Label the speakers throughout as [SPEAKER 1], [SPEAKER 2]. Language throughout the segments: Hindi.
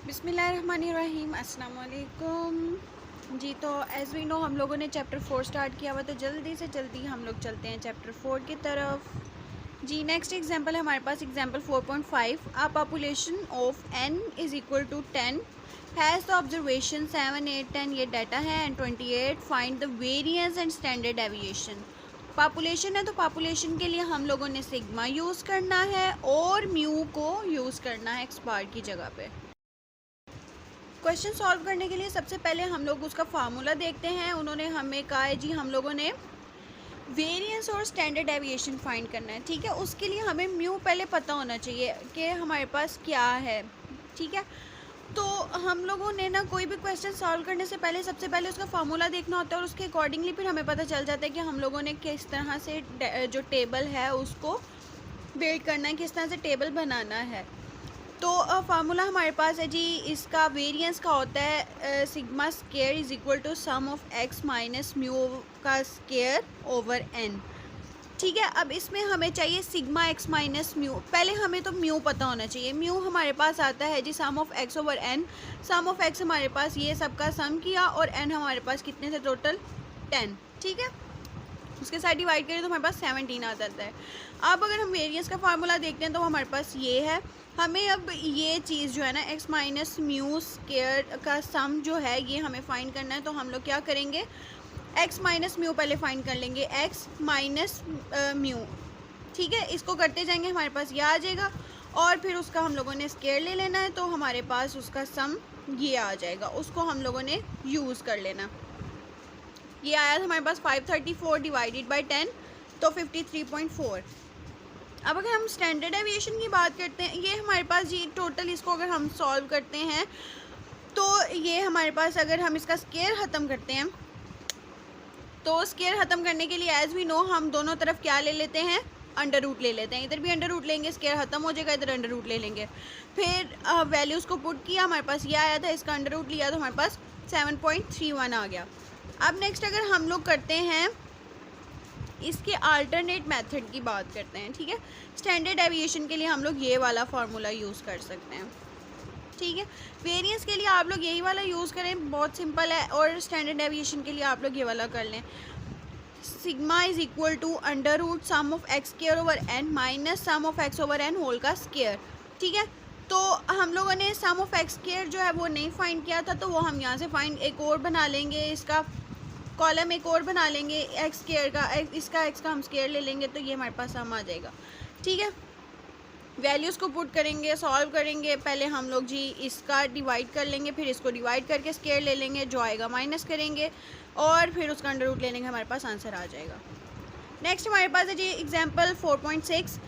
[SPEAKER 1] बिस्मिल्लाहिर्रहमानिर्रहीम, अस्सलाम वालेकुम जी। तो एज़ वी नो हम लोगों ने चैप्टर 4 स्टार्ट किया हुआ, तो जल्दी से जल्दी हम लोग चलते हैं चैप्टर 4 की तरफ जी। नेक्स्ट एग्जांपल है हमारे पास example 4.5। A population of n is equal to 10 has the observation 7, 8, 10 ये डाटा है and 28 find the variance and standard deviation. Population है तो पॉपुलेशन के लिए हम लोगों ने सिग्मा यूज़ करना है और म्यू को यूज़ करना है एक्स बार की जगह पे। क्वेश्चन सॉल्व करने के लिए सबसे पहले हम लोग उसका फार्मूला देखते हैं। उन्होंने हमें कहा है जी हम लोगों ने वेरिएंस और स्टैंडर्ड डेविएशन फाइंड करना है, ठीक है। उसके लिए हमें म्यू पहले पता होना चाहिए कि हमारे पास क्या है, ठीक है। तो हम लोगों ने ना कोई भी क्वेश्चन सॉल्व करने से पहले सबसे पहले उसका फार्मूला देखना होता है और उसके अकॉर्डिंगली फिर हमें पता चल जाता है कि हम लोगों ने किस तरह से जो टेबल है उसको बिल्ड करना है, किस तरह से टेबल बनाना है। तो फार्मूला हमारे पास है जी, इसका वेरिएंस का होता है sigma square is equal to sum of x minus mu का स्केयर ओवर एन, ठीक है। अब इसमें हमें चाहिए सिग्मा एक्स माइनस म्यू। पहले हमें तो म्यू पता होना चाहिए। म्यू हमारे पास आता है जी sum of x over n. Sum of x हमारे पास ये सबका सम किया और एन हमारे पास कितने थे टोटल 10, ठीक है। उसके साथ डिवाइड करें तो हमारे पास 17 आ जाता है। अब अगर हम वेरिएंस का फार्मूला देखते हैं तो हमारे पास ये है। हमें अब ये चीज़ जो है ना एक्स माइनस म्यू स्केयर का सम जो है ये हमें फाइंड करना है। तो हम लोग क्या करेंगे, एक्स माइनस म्यू पहले फाइंड कर लेंगे, एक्स माइनस म्यू, ठीक है। इसको करते जाएंगे, हमारे पास ये आ जाएगा और फिर उसका हम लोगों ने स्केयर ले लेना है। तो हमारे पास उसका सम ये आ जाएगा, उसको हम लोगों ने यूज़ कर लेना। ये आया था हमारे पास 534 डिवाइडेड बाई 10 तो 53.4। अब अगर हम स्टैंडर्ड डेविएशन की बात करते हैं, ये हमारे पास जी टोटल इसको अगर हम सॉल्व करते हैं तो ये हमारे पास अगर हम इसका स्केयर ख़त्म करते हैं तो स्केयर ख़त्म करने के लिए एज़ वी नो हम दोनों तरफ क्या ले लेते हैं, अंडर रूट ले लेते हैं। इधर भी अंडर रूट लेंगे, स्केयर ख़त्म हो जाएगा, इधर अंडर रूट ले लेंगे। फिर वैल्यूज़ को पुट किया, हमारे पास ये आया था, इसका अंडर रूट लिया तो हमारे पास 7.31 आ गया। अब नेक्स्ट अगर हम लोग करते हैं इसके अल्टरनेट मेथड की बात करते हैं, ठीक है। स्टैंडर्ड डेविएशन के लिए हम लोग ये वाला फार्मूला यूज़ कर सकते हैं, ठीक है। वेरिएंस के लिए आप लोग यही वाला यूज़ करें, बहुत सिंपल है। और स्टैंडर्ड डेविएशन के लिए आप लोग ये वाला कर लें, sigma is equal to under root sum of x square over n minus sum of x over n whole का स्केयर, ठीक है। तो हम लोगों ने सम ऑफ एक्स स्केयर जो है वो नहीं फाइंड किया था, तो वो हम यहाँ से फाइंड एक और बना लेंगे, इसका कॉलम एक और बना लेंगे एक्स स्केयर का, इसका एक्स का हम स्केयर ले लेंगे तो ये हमारे पास सम आ जाएगा, ठीक है। वैल्यूज़ को पुट करेंगे, सॉल्व करेंगे। पहले हम लोग जी इसका डिवाइड कर लेंगे, फिर इसको डिवाइड करके स्केयर ले लेंगे, जो आएगा माइनस करेंगे और फिर उसका अंडर रूट ले लेंगे, हमारे पास आंसर आ जाएगा। नेक्स्ट हमारे पास है जी example 4.6।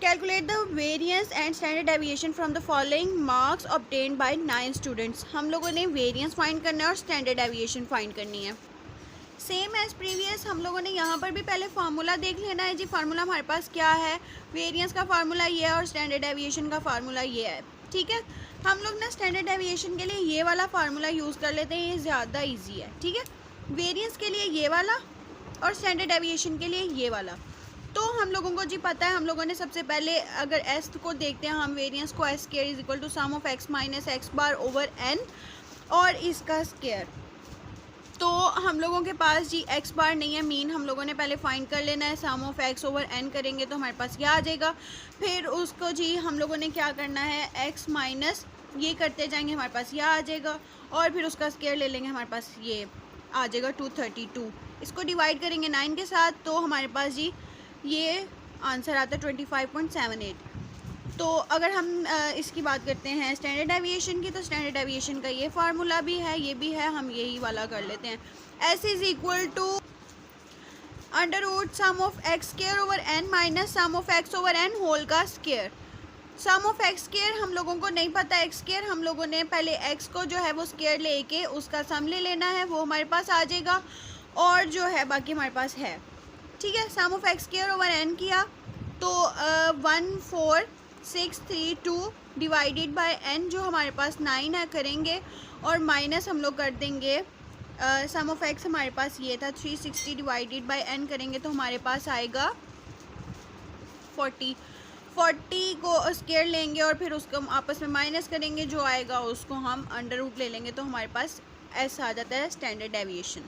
[SPEAKER 1] Calculate the variance and standard deviation from the following marks obtained by 9 students. हम लोगों ने वेरिएंस फाइंड करना है और स्टैंडर्ड डेविएशन फाइंड करनी है। सेम एज़ प्रीवियस हम लोगों ने यहाँ पर भी पहले फार्मूला देख लेना है जी। फार्मूला हमारे पास क्या है, वेरिएंस का फार्मूला ये है और स्टैंडर्ड डेविएशन का फार्मूला ये है, ठीक है। हम लोग ना स्टैंडर्ड डेविएशन के लिए ये वाला फार्मूला यूज़ कर लेते हैं, ये ज़्यादा इजी है, ठीक है। वेरिएंस के लिए ये वाला और स्टैंडर्ड डेविएशन के लिए ये वाला। तो हम लोगों को जी पता है, हम लोगों ने सबसे पहले अगर एस को देखते हैं हम, वेरिएंस को s square is equal to sum of x minus x bar over n और इसका स्केयर। तो हम लोगों के पास जी एक्स बार नहीं है, मीन हम लोगों ने पहले फाइंड कर लेना है। Sum of x over N करेंगे तो हमारे पास क्या आ जाएगा। फिर उसको जी हम लोगों ने क्या करना है, एक्स माइनस ये करते जाएंगे, हमारे पास यह आ जाएगा और फिर उसका स्केयर ले लेंगे, हमारे पास ये आ जाएगा 232। इसको डिवाइड करेंगे 9 के साथ तो हमारे पास जी ये आंसर आता है 25.78। तो अगर हम इसकी बात करते हैं स्टैंडर्ड डेविएशन की, तो स्टैंडर्ड डेविएशन का ये फार्मूला भी है, ये भी है, हम यही वाला कर लेते हैं। S is equal to under root sum of x square over n minus sum of x over n whole का square. Sum of x square हम लोगों को नहीं पता, एक्स स्केयर हम लोगों ने पहले एक्स को जो है वो स्केयर लेके उसका सम ले लेना है, वो हमारे पास आ जाएगा और जो है बाकी हमारे पास है, ठीक है। Sum of x square over n किया तो 14,632 डिवाइडेड बाय एन जो हमारे पास 9 है करेंगे और माइनस हम लोग कर देंगे सम ऑफ एक्स हमारे पास ये था 360 डिवाइडेड बाय एन करेंगे तो हमारे पास आएगा 40। 40 को स्क्वायर लेंगे और फिर उसको हम आपस में माइनस करेंगे, जो आएगा उसको हम अंडर रूट ले लेंगे, तो हमारे पास ऐसा आ जाता है स्टैंडर्ड डेविएशन।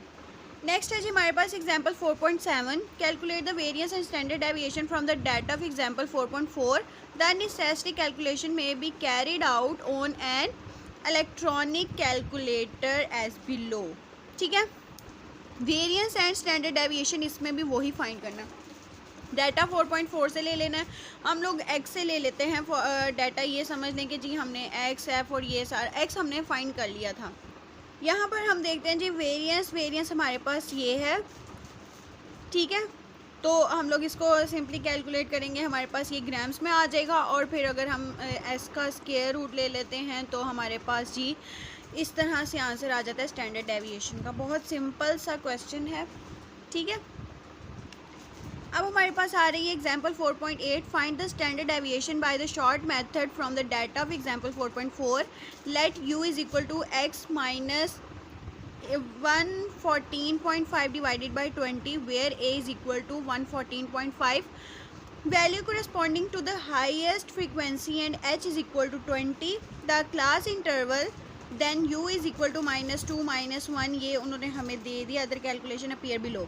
[SPEAKER 1] नेक्स्ट है जी हमारे पास example 4.7, calculate the variance and standard deviation from the data of example 4.4, the necessary calculation में be carried out on an electronic calculator as below. ठीक है, वेरिएंस एंड स्टैंडर्ड डेविएशन इसमें भी वही फाइंड करना। डाटा 4.4 से ले लेना है, हम लोग एक्स से ले लेते हैं डाटा, ये समझ लें कि जी हमने एक्स एफ और ये सारा एक्स हमने फाइंड कर लिया था। यहाँ पर हम देखते हैं जी वेरिएंस हमारे पास ये है। ठीक है, तो हम लोग इसको सिंपली कैलकुलेट करेंगे, हमारे पास ये ग्राम्स में आ जाएगा, और फिर अगर हम एस का स्क्वायर रूट ले लेते हैं तो हमारे पास जी इस तरह से आंसर आ जाता है स्टैंडर्ड डेविएशन का। बहुत सिंपल सा क्वेश्चन है। ठीक है, अब हमारे पास आ रही है example 4.8, find the standard deviation by the short method from the data of example 4.4, let u is equal to x minus 114.5 divided by 20, where a is equal to 114.5, value corresponding to the highest frequency and h is equal to 20, the class interval, then u is equal to -2 -1, ये उन्होंने हमें दे दिया, अदर कैलकुलेशन अपीयर बिलो।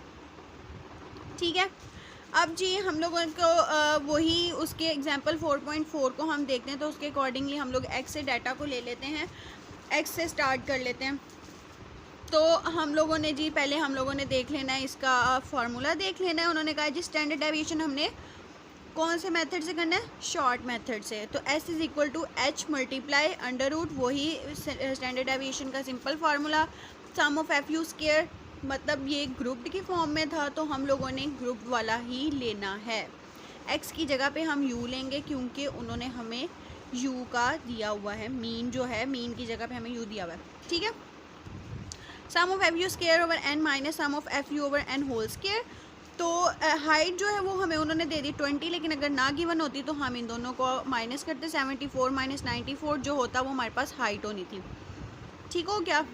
[SPEAKER 1] ठीक है, अब जी हम लोगों को वही उसके एग्जाम्पल 4.4 को हम देखते हैं, तो उसके अकॉर्डिंगली हम लोग एक्स से डाटा को ले लेते हैं, एक्स से स्टार्ट कर लेते हैं। तो हम लोगों ने जी पहले हम लोगों ने देख लेना है, इसका फार्मूला देख लेना है। उन्होंने कहा जी स्टैंडर्ड डेविएशन हमने कौन से मेथड से करना है, शॉर्ट मेथड से, तो s is equal to h multiply under root, वही स्टैंडर्ड डेविएशन का simple formula, sum of f u square, मतलब ये ग्रुप्ड की फॉर्म में था तो हम लोगों ने ग्रुप वाला ही लेना है। x की जगह पे हम u लेंगे क्योंकि उन्होंने हमें u का दिया हुआ है, मीन जो है मीन की जगह पे हमें u दिया हुआ है। ठीक है, sum of f u square over n minus sum of f u over n whole square, तो हाइट जो है वो हमें उन्होंने दे दी 20, लेकिन अगर ना गिवन होती तो हम इन दोनों को माइनस करते, 74 माइनस 94 जो होता वो हमारे पास हाइट होनी थी। ठीक हो गया,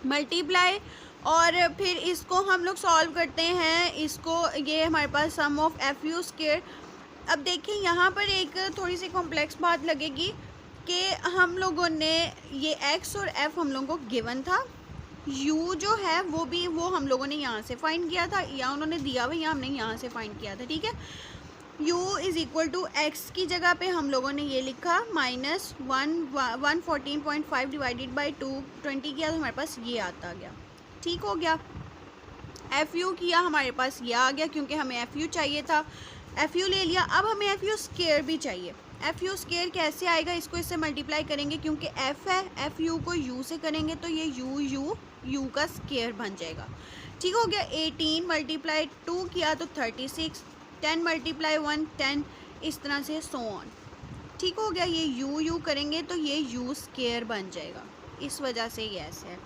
[SPEAKER 1] मल्टीप्लाई, और फिर इसको हम लोग सॉल्व करते हैं, इसको ये हमारे पास सम ऑफ एफ यू स्क्वायर। अब देखिए यहाँ पर एक थोड़ी सी कॉम्प्लेक्स बात लगेगी कि हम लोगों ने ये एक्स और एफ हम लोगों को गिवन था, यू जो है वो हम लोगों ने यहाँ से फाइंड किया था, या उन्होंने दिया हुआ या हमने यहाँ से फाइंड किया था। ठीक है, u is equal to x की जगह पे हम लोगों ने ये लिखा माइनस 114.5 डिवाइडेड बाई 220 किया, तो हमारे पास ये आता गया। ठीक हो गया, एफ यू किया, हमारे पास ये आ गया क्योंकि हमें एफ यू चाहिए था, एफ यू ले लिया। अब हमें एफ यू स्क्वायर भी चाहिए। एफ यू स्क्वायर कैसे आएगा, इसको इससे मल्टीप्लाई करेंगे क्योंकि एफ है, एफ यू को यू से करेंगे तो ये यू का स्क्वायर बन जाएगा। ठीक हो गया, 18 मल्टीप्लाई 2 किया तो 36, 10 मल्टीप्लाई 1 10, इस तरह से सो ऑन। ठीक हो गया, ये यू करेंगे तो ये यू स्क्वायर बन जाएगा, इस वजह से ये ऐसे है।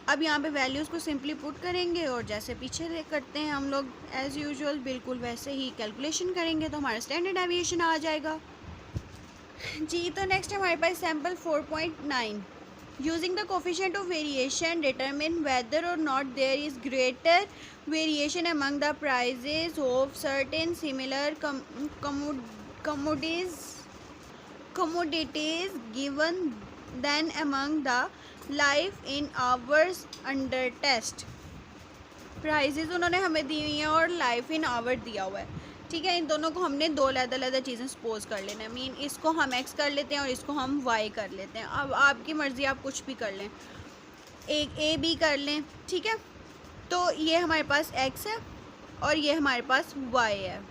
[SPEAKER 1] अब यहाँ पे वैल्यूज़ को सिंपली पुट करेंगे और जैसे पीछे करते हैं हम लोग एज़ यूजुअल बिल्कुल वैसे ही कैलकुलेशन करेंगे तो हमारा स्टैंडर्ड डेविएशन आ जाएगा जी। तो नेक्स्ट हमारे पास sample 4.9, using the coefficient of variation determine whether or not there is greater variation among the prices of certain similar commodities given than among the life in hours under test। Prizes उन्होंने हमें दी हुई हैं और लाइफ इन आवर दिया हुआ है। ठीक है, इन दोनों को हमने दो अलग-अलग चीज़ें सपोज कर लेना है, मीन इसको हम एक्स कर लेते हैं और इसको हम वाई कर लेते हैं। अब आपकी मर्ज़ी, आप कुछ भी कर लें, एक ए बी कर लें। ठीक है, तो ये हमारे पास एक्स है और ये हमारे पास वाई है।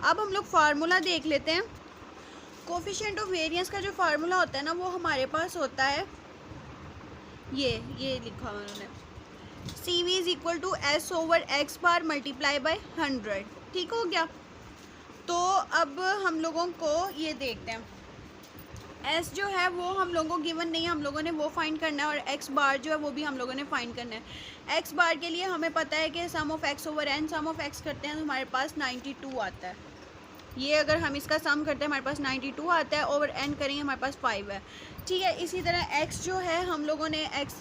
[SPEAKER 1] अब हम लोग फार्मूला देख लेते हैं। कोफिशिएंट ऑफ वेरिएंस का जो फार्मूला होता है ना, वो हमारे पास होता है ये लिखा हुआ उन्होंने, C V is equal to S over x bar multiply by 100। ठीक हो गया, तो अब हम लोगों को ये देखते हैं, एस जो है वो हम लोगों को गिवन नहीं है, हम लोगों ने वो फाइंड करना है, और एक्स बार जो है वो भी हम लोगों ने फाइंड करना है। एक्स बार के लिए हमें पता है कि sum of x over n, sum of x करते हैं तो हमारे पास 92 आता है। ये अगर हम इसका सम करते हैं हमारे पास 92 आता है, ओवर एन करेंगे हमारे पास 5 है। ठीक है, इसी तरह एक्स जो है हम लोगों ने एक्स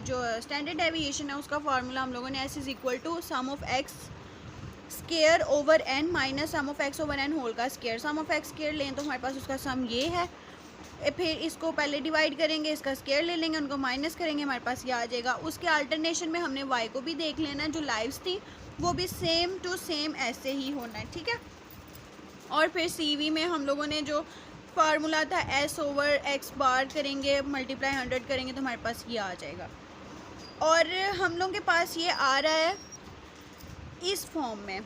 [SPEAKER 1] जो स्टैंडर्ड डेविएशन है उसका फार्मूला हम लोगों ने S is equal to sum of x square over n minus sum of x over n whole का square, sum of x square लें तो हमारे पास उसका सम ये है, फिर इसको पहले डिवाइड करेंगे, इसका स्केयर ले लेंगे, उनको माइनस करेंगे, हमारे पास ये आ जाएगा। उसके अल्टरनेशन में हमने y को भी देख लेना, जो लाइव्स थी वो भी सेम टू सेम ऐसे ही होना है, ठीक है। और फिर CV में हम लोगों ने जो फार्मूला था s ओवर एक्स बार करेंगे, मल्टीप्लाई 100 करेंगे तो हमारे पास ये आ जाएगा। और हम लोगों के पास ये आ रहा है इस फॉर्म में,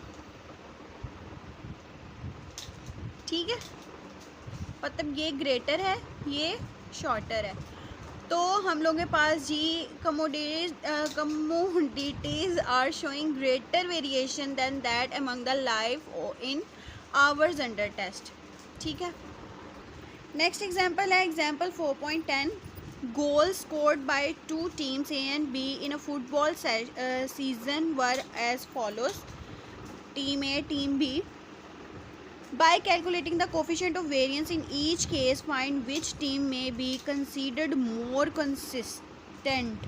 [SPEAKER 1] ठीक है, मतलब ये ग्रेटर है, ये शॉर्टर है। तो हम लोगों के पास जी commodities are showing greater variation than that among the life in hours under test, ठीक है। नेक्स्ट एग्जांपल है example 4.10, goal scored by two teams A and B in a football season were as follows, team A team B। By calculating the coefficient of variance in each case, find which team may be considered more consistent.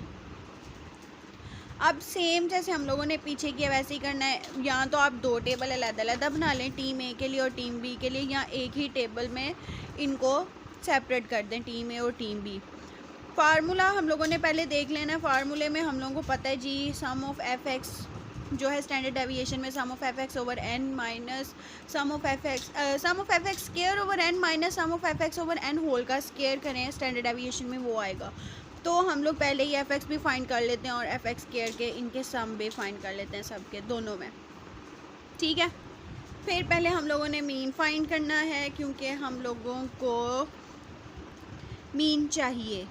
[SPEAKER 1] अब सेम जैसे हम लोगों ने पीछे किया वैसे ही करना है। यहाँ तो आप दो टेबल अलग-अलग बना लें, टीम ए के लिए और टीम बी के लिए, या एक ही टेबल में इनको सेपरेट कर दें, टीम ए और टीम बी। फार्मूला हम लोगों ने पहले देख लेना है। फार्मूले में हम लोगों को पता है जी, सम ऑफ एफ एक्स जो है स्टैंडर्ड डेविएशन में sum of f x over n minus sum of f x square over n minus sum of f x over n whole का स्केयर करें स्टैंडर्ड डेविएशन में, वो आएगा। तो हम लोग पहले ही एफ एक्स भी फाइंड कर लेते हैं और एफ एक्स स्केयर के इनके सम भी फाइंड कर लेते हैं, सबके दोनों में, ठीक है। फिर पहले हम लोगों ने मीन फाइंड करना है, क्योंकि हम लोगों को मीन चाहिए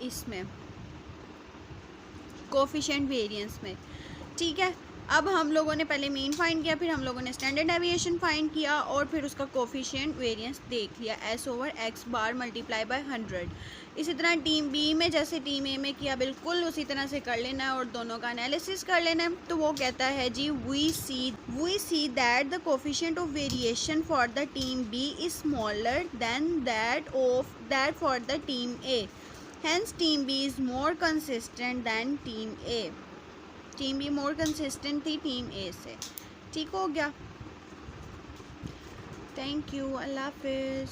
[SPEAKER 1] इसमें कोफिशिएंट वेरिएंस में, ठीक है। अब हम लोगों ने पहले मीन फाइंड किया, फिर हम लोगों ने स्टैंडर्ड डेविएशन फाइंड किया और फिर उसका कोफिशिएंट वेरिएंस देख लिया, S over x bar multiply by 100। इसी तरह टीम बी में जैसे टीम ए में किया बिल्कुल उसी तरह से कर लेना है और दोनों का एनालिसिस कर लेना है। तो वो कहता है जी, we see that the coefficient of variation for the team B is smaller than that for the team A, hence team B is more consistent than team A. Team B more consistent थी टीम ए से, ठीक हो गया। थैंक यू, अल्लाह हाफिज़।